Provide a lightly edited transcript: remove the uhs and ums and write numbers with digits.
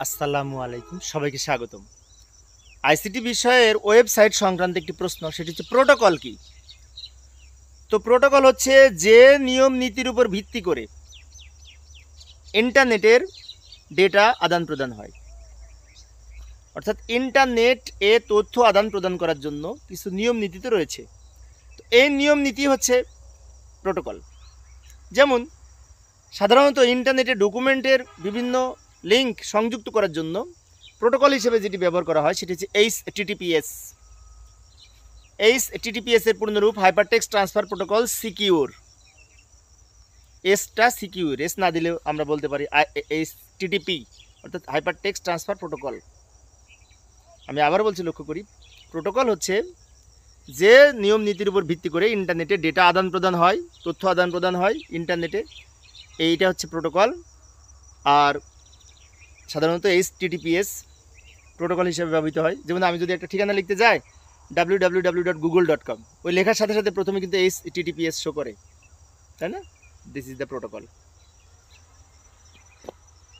আসসালামু আলাইকুম, সবাইকে স্বাগতম। আইসিটি বিষয়ের ওয়েবসাইট সংক্রান্ত একটি প্রশ্ন, সেটি হচ্ছে প্রোটোকল কি। তো প্রোটোকল হচ্ছে যে নিয়ম নীতির উপর ভিত্তি করে ইন্টারনেটের ডেটা আদান প্রদান হয়। অর্থাৎ ইন্টারনেট এ তথ্য আদান প্রদান করার জন্য কিছু নিয়ম নীতি তো রয়েছে। তো এই নিয়ম নীতি হচ্ছে প্রোটোকল। যেমন সাধারণত ইন্টারনেটে ডকুমেন্টের বিভিন্ন লিঙ্ক সংযুক্ত করার জন্য প্রোটোকল হিসেবে যেটি ব্যবহার করা হয় সেটি হচ্ছে HTTPS। HTTPS এর পূর্ণরূপ হাইপারটেক্সট ট্রান্সফার প্রোটোকল সিকিউর। এসটা সিকিউর, এস না দিলেও আমরা বলতে পারি HTTP, অর্থাৎ হাইপারটেক্সট ট্রান্সফার প্রোটোকল। আমি আবার বলছি, লক্ষ্য করি, প্রোটোকল হচ্ছে যে নিয়ম নীতির উপর ভিত্তি করে ইন্টারনেটে ডেটা আদান প্রদান হয়, তথ্য আদান প্রদান হয় ইন্টারনেটে, এইটা হচ্ছে প্রোটোকল। আর সাধারণত HTTPS প্রোটোকল হিসেবে ব্যবহৃত হয়। যেমন আমি যদি একটা ঠিকানা লিখতে যাই www.google.com, ওই লেখার সাথে সাথে প্রথমে কিন্তু HTTPS শো করে, তাই না? This is the protocol.